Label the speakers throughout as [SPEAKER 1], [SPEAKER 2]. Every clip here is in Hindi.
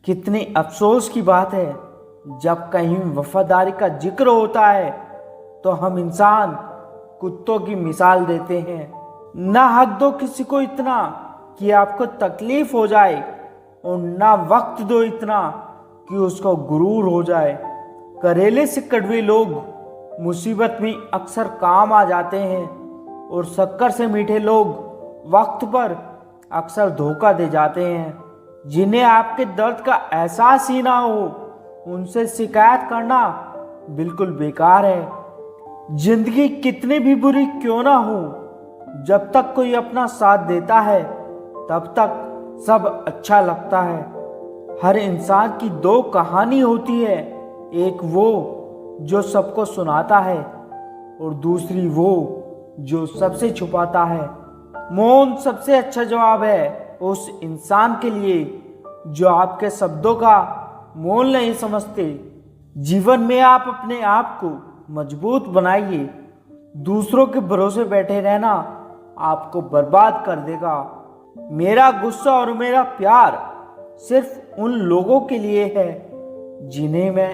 [SPEAKER 1] कितने अफसोस की बात है, जब कहीं वफादारी का जिक्र होता है तो हम इंसान कुत्तों की मिसाल देते हैं। ना हक दो किसी को इतना कि आपको तकलीफ हो जाए, और ना वक्त दो इतना कि उसको गुरूर हो जाए। करेले से कड़वे लोग मुसीबत में अक्सर काम आ जाते हैं, और शक्कर से मीठे लोग वक्त पर अक्सर धोखा दे जाते हैं। जिन्हें आपके दर्द का एहसास ही ना हो, उनसे शिकायत करना बिल्कुल बेकार है। जिंदगी कितनी भी बुरी क्यों ना हो, जब तक कोई अपना साथ देता है तब तक सब अच्छा लगता है। हर इंसान की दो कहानी होती है, एक वो जो सबको सुनाता है, और दूसरी वो जो सबसे छुपाता है। मौन सबसे अच्छा जवाब है उस इंसान के लिए जो आपके शब्दों का मोल नहीं समझते। जीवन में आप अपने आप को मजबूत बनाइए। दूसरों के भरोसे बैठे रहना आपको बर्बाद कर देगा। मेरा गुस्सा और मेरा प्यार सिर्फ उन लोगों के लिए है जिन्हें मैं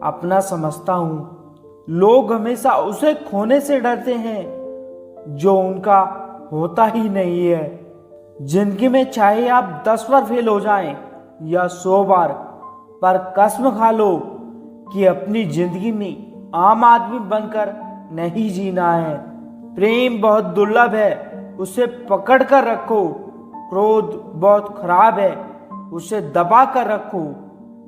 [SPEAKER 1] अपना समझता हूँ। लोग हमेशा उसे खोने से डरते हैं जो उनका होता ही नहीं है। जिंदगी में चाहे आप 10 बार फेल हो जाएं या 100 बार, पर कसम खा लो कि अपनी जिंदगी में आम आदमी बनकर नहीं जीना है। प्रेम बहुत दुर्लभ है, उसे पकड़ कर रखो। क्रोध बहुत खराब है, उसे दबा कर रखो।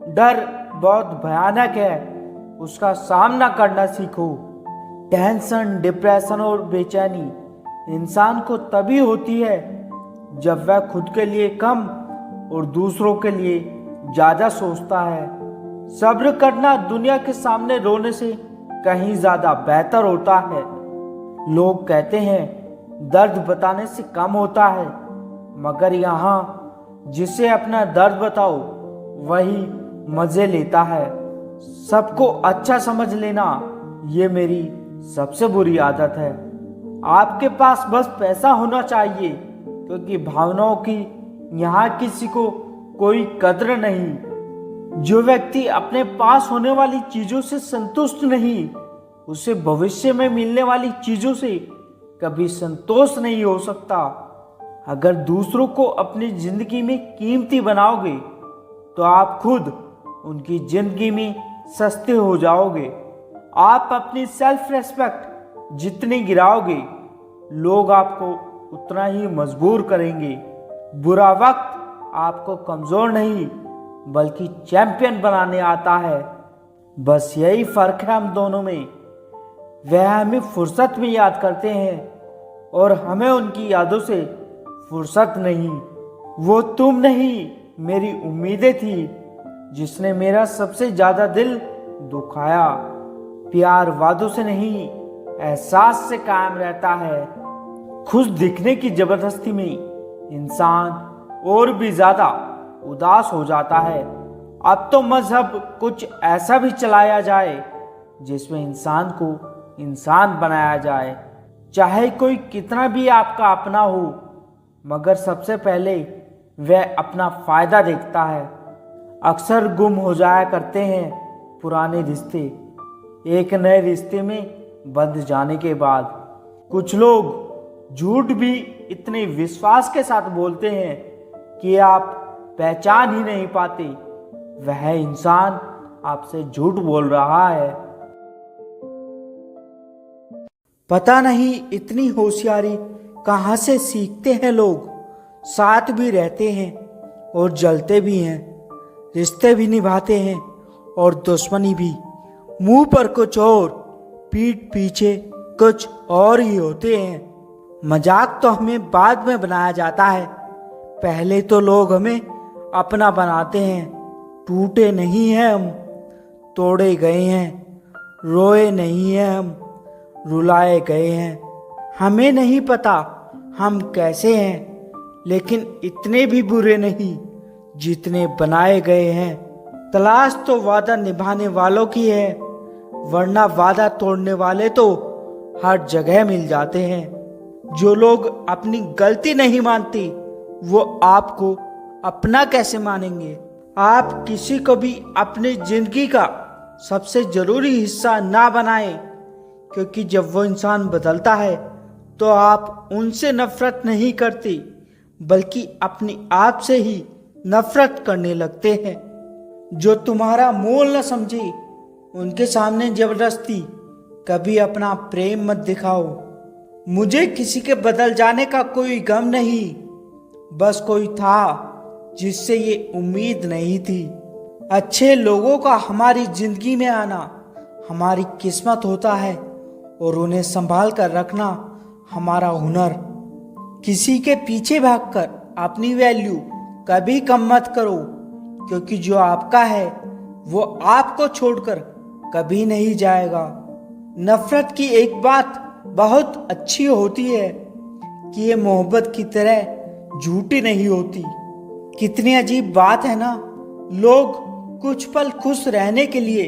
[SPEAKER 1] डर बहुत भयानक है, उसका सामना करना सीखो। टेंशन, डिप्रेशन और बेचैनी इंसान को तभी होती है जब वह खुद के लिए कम और दूसरों के लिए ज्यादा सोचता है। सब्र करना दुनिया के सामने रोने से कहीं ज्यादा बेहतर होता है। लोग कहते हैं दर्द बताने से कम होता है, मगर यहाँ जिसे अपना दर्द बताओ वही मजे लेता है। सबको अच्छा समझ लेना ये मेरी सबसे बुरी आदत है। आपके पास बस पैसा होना चाहिए, क्योंकि भावनाओं की यहाँ किसी को कोई कद्र नहीं। जो व्यक्ति अपने पास होने वाली चीजों से संतुष्ट नहीं, उसे भविष्य में मिलने वाली चीजों से कभी संतोष नहीं हो सकता। अगर दूसरों को अपनी जिंदगी में कीमती बनाओगे तो आप खुद उनकी जिंदगी में सस्ते हो जाओगे। आप अपनी सेल्फ रेस्पेक्ट जितनी गिराओगे, लोग आपको उतना ही मजबूर करेंगे। बुरा वक्त आपको कमजोर नहीं बल्कि चैंपियन बनाने आता है। बस यही फर्क है हम दोनों में। वह हमें फुर्सत में याद करते हैं और हमें उनकी यादों से फुर्सत नहीं। वो तुम नहीं, मेरी उम्मीदें थी जिसने मेरा सबसे ज्यादा दिल दुखाया। प्यार वादों से नहीं, एहसास से कायम रहता है। खुश दिखने की जबरदस्ती में इंसान और भी ज्यादा उदास हो जाता है। अब तो मजहब कुछ ऐसा भी चलाया जाए जिसमें इंसान को इंसान बनाया जाए। चाहे कोई कितना भी आपका अपना हो, मगर सबसे पहले वह अपना फायदा देखता है। अक्सर गुम हो जाया करते हैं पुराने रिश्ते एक नए रिश्ते में बंध जाने के बाद। कुछ लोग झूठ भी इतने विश्वास के साथ बोलते हैं कि आप पहचान ही नहीं पाते वह इंसान आपसे झूठ बोल रहा है। पता नहीं इतनी होशियारी कहाँ से सीखते हैं लोग। साथ भी रहते हैं और जलते भी हैं, रिश्ते भी निभाते हैं और दुश्मनी भी। मुंह पर कुछ और, पीठ पीछे कुछ और ही होते हैं। मजाक तो हमें बाद में बनाया जाता है, पहले तो लोग हमें अपना बनाते हैं। टूटे नहीं हैं हम, तोड़े गए हैं। रोए नहीं हैं हम, रुलाए गए हैं। हमें नहीं पता हम कैसे हैं, लेकिन इतने भी बुरे नहीं जितने बनाए गए हैं। तलाश तो वादा निभाने वालों की है, वरना वादा तोड़ने वाले तो हर जगह मिल जाते हैं। जो लोग अपनी गलती नहीं मानते वो आपको अपना कैसे मानेंगे। आप किसी को भी अपनी जिंदगी का सबसे जरूरी हिस्सा ना बनाएं, क्योंकि जब वो इंसान बदलता है तो आप उनसे नफरत नहीं करती, बल्कि अपने आप से ही नफरत करने लगते हैं। जो तुम्हारा मोल न समझे, उनके सामने जबरदस्ती कभी अपना प्रेम मत दिखाओ। मुझे किसी के बदल जाने का कोई गम नहीं, बस कोई था जिससे ये उम्मीद नहीं थी। अच्छे लोगों का हमारी जिंदगी में आना हमारी किस्मत होता है और उन्हें संभाल कर रखना हमारा हुनर। किसी के पीछे भागकर अपनी वैल्यू कभी कम मत करो, क्योंकि जो आपका है वो आपको छोड़कर कभी नहीं जाएगा। नफरत की एक बात बहुत अच्छी होती है कि ये मोहब्बत की तरह झूठी नहीं होती। कितनी अजीब बात है ना, लोग कुछ पल खुश रहने के लिए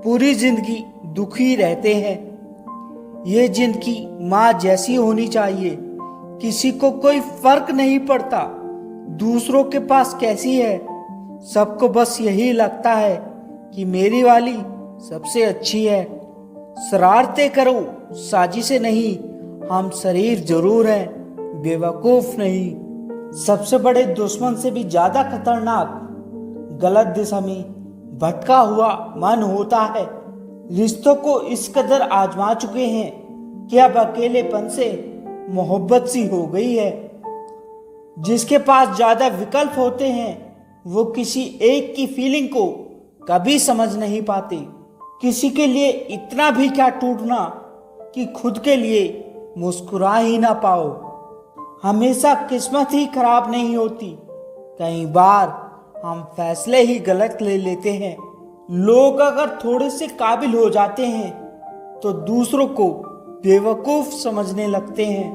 [SPEAKER 1] पूरी जिंदगी दुखी रहते हैं। ये जिंदगी माँ जैसी होनी चाहिए, किसी को कोई फर्क नहीं पड़ता दूसरों के पास कैसी है। सबको बस यही लगता है कि मेरी वाली सबसे अच्छी है। शरारतें करो, साजिशें नहीं, हम शरीफ जरूर हैं, बेवकूफ नहीं। सबसे बड़े दुश्मन से भी ज्यादा खतरनाक गलत दिशा में भटका हुआ मन होता है। रिश्तों को इस कदर आजमा चुके हैं कि अब अकेलेपन से मोहब्बत सी हो गई है। जिसके पास ज्यादा विकल्प होते हैं वो किसी एक की फीलिंग को कभी समझ नहीं पाते। किसी के लिए इतना भी क्या टूटना कि खुद के लिए मुस्कुरा ही ना पाओ। हमेशा किस्मत ही खराब नहीं होती, कई बार हम फैसले ही गलत ले लेते हैं। लोग अगर थोड़े से काबिल हो जाते हैं तो दूसरों को बेवकूफ समझने लगते हैं।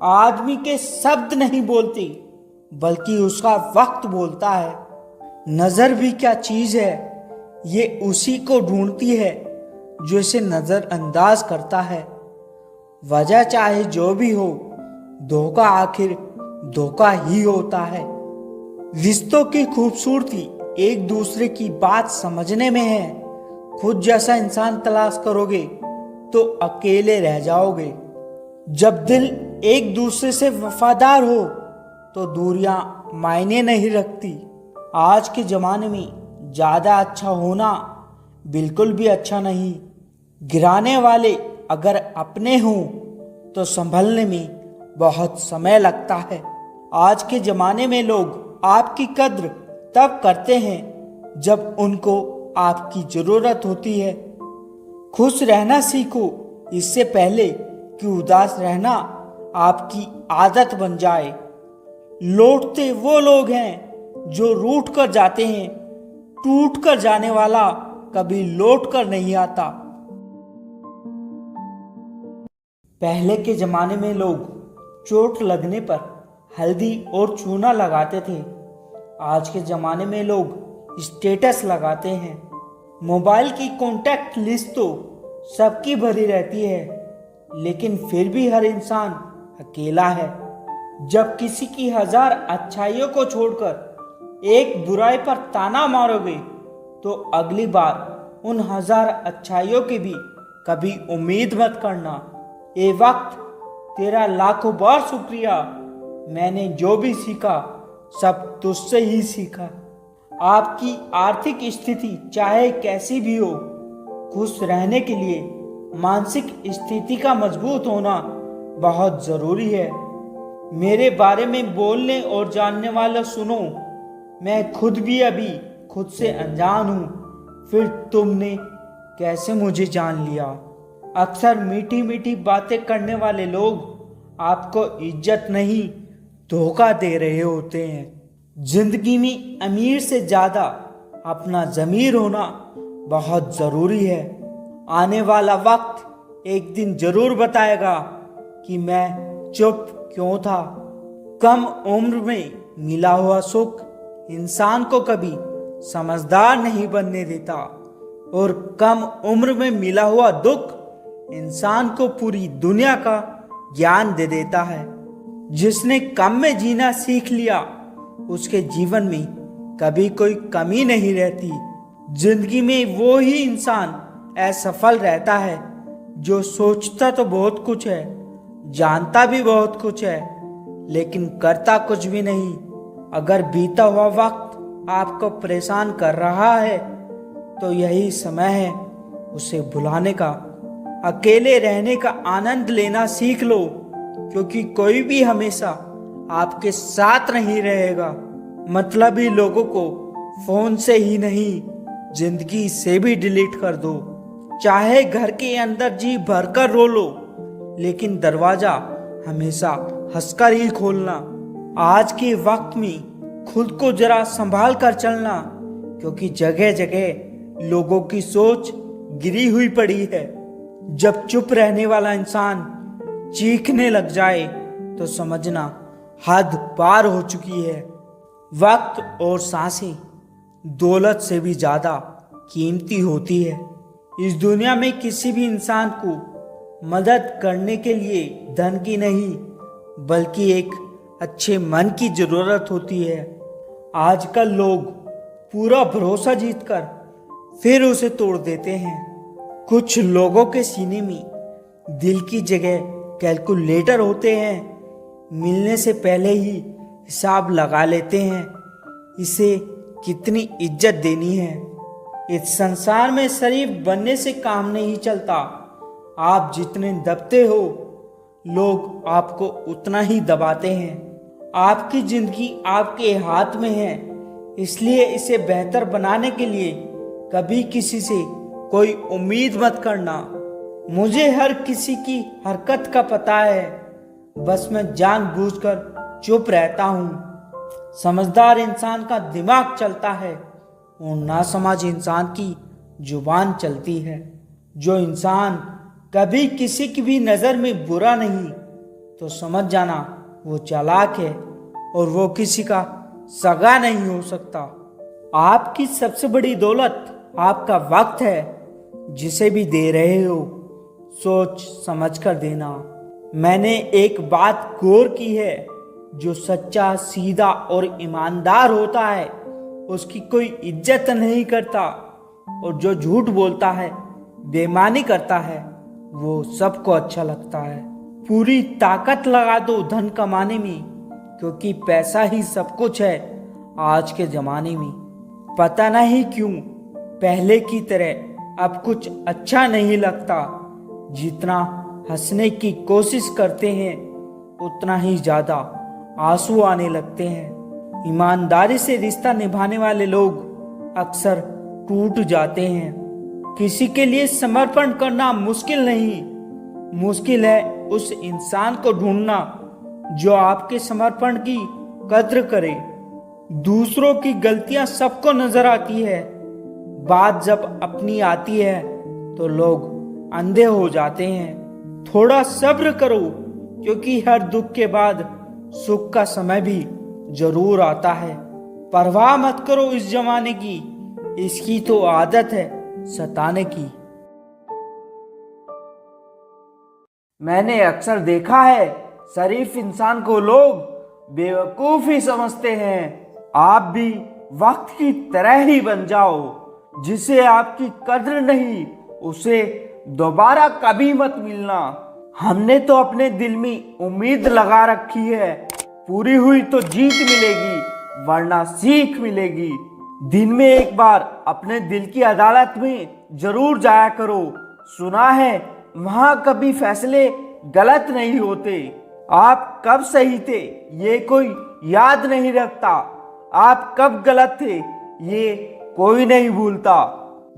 [SPEAKER 1] आदमी के शब्द नहीं बोलते, बल्कि उसका वक्त बोलता है। नजर भी क्या चीज है, ये उसी को ढूंढती है जो इसे नजरअंदाज करता है। वजह चाहे जो भी हो, धोखा आखिर धोखा ही होता है। रिश्तों की खूबसूरती एक दूसरे की बात समझने में है। खुद जैसा इंसान तलाश करोगे तो अकेले रह जाओगे। जब दिल एक दूसरे से वफादार हो तो दूरियां मायने नहीं रखती। आज के जमाने में ज्यादा अच्छा होना बिल्कुल भी अच्छा नहीं। गिराने वाले अगर अपने हों तो संभलने में बहुत समय लगता है। आज के जमाने में लोग आपकी कद्र तब करते हैं जब उनको आपकी जरूरत होती है। खुश रहना सीखो, इससे पहले कि उदास रहना आपकी आदत बन जाए। लौटते वो लोग हैं जो रूठ कर जाते हैं, टूट कर जाने वाला कभी लौट कर नहीं आता। पहले के जमाने में लोग चोट लगने पर हल्दी और चूना लगाते थे। आज के जमाने में लोग स्टेटस लगाते हैं। मोबाइल की कॉन्टैक्ट लिस्ट तो सबकी भरी रहती है, लेकिन फिर भी हर इंसान अकेला है। जब किसी की 1000 अच्छाइयों को छोड़कर एक बुराई पर ताना मारोगे तो अगली बार उन 1000 अच्छाइयों की भी कभी उम्मीद मत करना। ए वक्त, तेरा लाखों बार शुक्रिया। मैंने जो भी सीखा सब तुझसे ही सीखा। आपकी आर्थिक स्थिति चाहे कैसी भी हो, खुश रहने के लिए मानसिक स्थिति का मजबूत होना बहुत जरूरी है। मेरे बारे में बोलने और जानने वाला सुनो, मैं खुद भी अभी खुद से अनजान हूँ, फिर तुमने कैसे मुझे जान लिया। अक्सर मीठी मीठी बातें करने वाले लोग आपको इज्जत नहीं धोखा दे रहे होते हैं। जिंदगी में अमीर से ज्यादा अपना ज़मीर होना बहुत जरूरी है। आने वाला वक्त एक दिन जरूर बताएगा कि मैं चुप क्यों था। कम उम्र में मिला हुआ सुख इंसान को कभी समझदार नहीं बनने देता, और कम उम्र में मिला हुआ दुख इंसान को पूरी दुनिया का ज्ञान दे देता है। जिसने कम में जीना सीख लिया, उसके जीवन में कभी कोई कमी नहीं रहती। जिंदगी में वो ही इंसान असफल रहता है जो सोचता तो बहुत कुछ है, जानता भी बहुत कुछ है, लेकिन करता कुछ भी नहीं। अगर बीता हुआ वक्त आपको परेशान कर रहा है तो यही समय है उसे भुलाने का। अकेले रहने का आनंद लेना सीख लो, क्योंकि कोई भी हमेशा आपके साथ नहीं रहेगा। मतलबी लोगों को फोन से ही नहीं, जिंदगी से भी डिलीट कर दो। चाहे घर के अंदर जी भरकर रो लो, लेकिन दरवाजा हमेशा हंसकर ही खोलना। आज के वक्त में खुद को जरा संभाल कर चलना, क्योंकि जगह जगह लोगों की सोच गिरी हुई पड़ी है। जब चुप रहने वाला इंसान चीखने लग जाए तो समझना हद पार हो चुकी है। वक्त और सांसें दौलत से भी ज्यादा कीमती होती है। इस दुनिया में किसी भी इंसान को मदद करने के लिए धन की नहीं, बल्कि एक अच्छे मन की जरूरत होती है। आजकल लोग पूरा भरोसा जीतकर फिर उसे तोड़ देते हैं। कुछ लोगों के सीने में दिल की जगह कैलकुलेटर होते हैं, मिलने से पहले ही हिसाब लगा लेते हैं इसे कितनी इज्जत देनी है। इस संसार में शरीफ बनने से काम नहीं चलता। आप जितने दबते हो, लोग आपको उतना ही दबाते हैं। आपकी जिंदगी आपके हाथ में है, इसलिए इसे बेहतर बनाने के लिए कभी किसी से कोई उम्मीद मत करना। मुझे हर किसी की हरकत का पता है, बस मैं जानबूझकर चुप रहता हूँ। समझदार इंसान का दिमाग चलता है और नासमझ इंसान की जुबान चलती है। जो इंसान कभी किसी की भी नज़र में बुरा नहीं, तो समझ जाना वो चालाक है और वो किसी का सगा नहीं हो सकता। आपकी सबसे बड़ी दौलत आपका वक्त है। जिसे भी दे रहे हो सोच समझ कर देना। मैंने एक बात गौर की है, जो सच्चा, सीधा और ईमानदार होता है उसकी कोई इज्जत नहीं करता, और जो झूठ बोलता है, बेईमानी करता है, वो सबको अच्छा लगता है। पूरी ताकत लगा दो धन कमाने में, क्योंकि पैसा ही सब कुछ है आज के जमाने में। पता नहीं क्यों पहले की तरह अब कुछ अच्छा नहीं लगता। जितना हंसने की कोशिश करते हैं उतना ही ज्यादा आंसू आने लगते हैं। ईमानदारी से रिश्ता निभाने वाले लोग अक्सर टूट जाते हैं। किसी के लिए समर्पण करना मुश्किल नहीं, मुश्किल है उस इंसान को ढूंढना जो आपके समर्पण की कद्र करे। दूसरों की गलतियां सबको नजर आती है, बात जब अपनी आती है तो लोग अंधे हो जाते हैं। थोड़ा सब्र करो, क्योंकि हर दुख के बाद सुख का समय भी जरूर आता है। परवाह मत करो इस जमाने की, इसकी तो आदत है सताने की। मैंने अक्सर देखा है शरीफ इंसान को लोग बेवकूफ ही समझते हैं। आप भी वक्त की तरह ही बन जाओ। जिसे आपकी कद्र नहीं उसे दोबारा कभी मत मिलना। हमने तो अपने दिल में उम्मीद लगा रखी है, पूरी हुई तो जीत मिलेगी वरना सीख मिलेगी। दिन में एक बार अपने दिल की अदालत में जरूर जाया करो। सुना है वहां कभी फैसले गलत नहीं होते। आप कब सही थे ये कोई याद नहीं रखता, आप कब गलत थे ये कोई नहीं भूलता।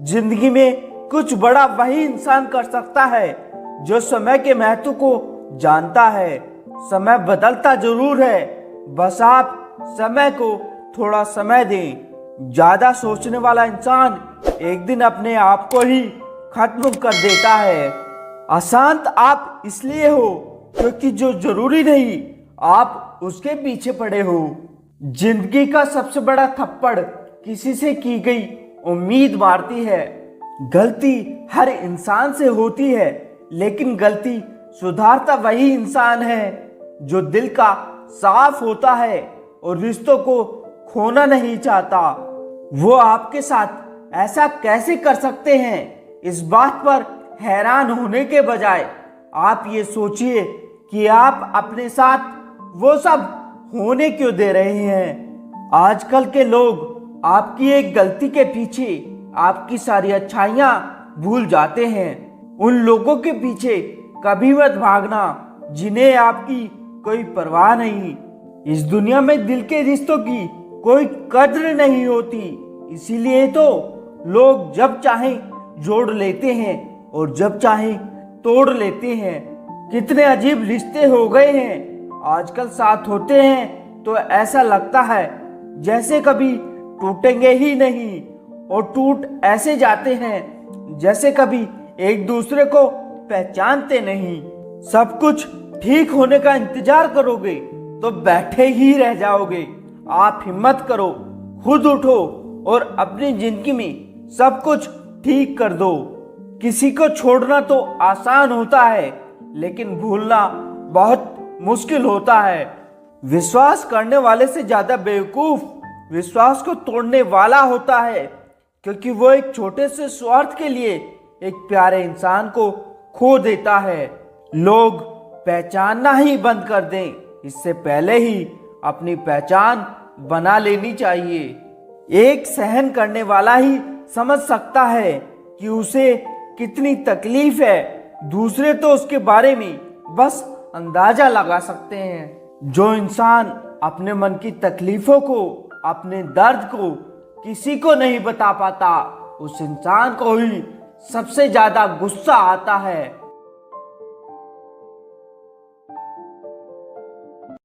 [SPEAKER 1] जिंदगी में कुछ बड़ा वही इंसान कर सकता है जो समय के महत्व को जानता है। समय बदलता जरूर है, बस आप समय को थोड़ा समय दें। ज्यादा सोचने वाला इंसान एक दिन अपने आप को ही खत्म कर देता है। अशांत आप इसलिए हो क्योंकि जो जरूरी नहीं आप उसके पीछे पड़े हो। जिंदगी का सबसे बड़ा थप्पड़ किसी से की गई उम्मीद मारती है। गलती हर इंसान से होती है, लेकिन गलती सुधारता वही इंसान है जो दिल का साफ होता है और रिश्तों को खोना नहीं चाहता। वो आपके साथ ऐसा कैसे कर सकते हैं, इस बात पर हैरान होने के बजाय आप ये सोचिए कि आप अपने साथ वो सब होने क्यों दे रहे हैं। आजकल के लोग आपकी एक गलती के पीछे आपकी सारी अच्छाइयां भूल जाते हैं। उन लोगों के पीछे कभी मत भागना जिन्हें आपकी कोई परवाह नहीं। इस दुनिया में दिल के रिश्तों की कोई कद्र नहीं होती, इसीलिए तो लोग जब चाहे जोड़ लेते हैं और जब चाहे तोड़ लेते हैं। कितने अजीब रिश्ते हो गए हैं आजकल, साथ होते हैं तो ऐसा लगता है जैसे कभी टूटेंगे ही नहीं, और टूट ऐसे जाते हैं जैसे कभी एक दूसरे को पहचानते नहीं। सब कुछ ठीक होने का इंतजार करोगे तो बैठे ही रह जाओगे। आप हिम्मत करो, खुद उठो और अपनी जिंदगी में सब कुछ ठीक कर दो। किसी को छोड़ना तो आसान होता है, लेकिन भूलना बहुत मुश्किल होता है। विश्वास करने वाले से ज्यादा बेवकूफ विश्वास को तोड़ने वाला होता है, क्योंकि वो एक छोटे से स्वार्थ के लिए एक प्यारे इंसान को खो देता है। लोग पहचानना ही बंद कर दें, इससे पहले ही अपनी पहचान बना लेनी चाहिए। एक सहन करने वाला ही समझ सकता है कि उसे कितनी तकलीफ है, दूसरे तो उसके बारे में बस अंदाजा लगा सकते हैं। जो इंसान अपने मन की तकलीफों को, अपने दर्द को किसी को नहीं बता पाता, उस इंसान को ही सबसे ज्यादा गुस्सा आता है।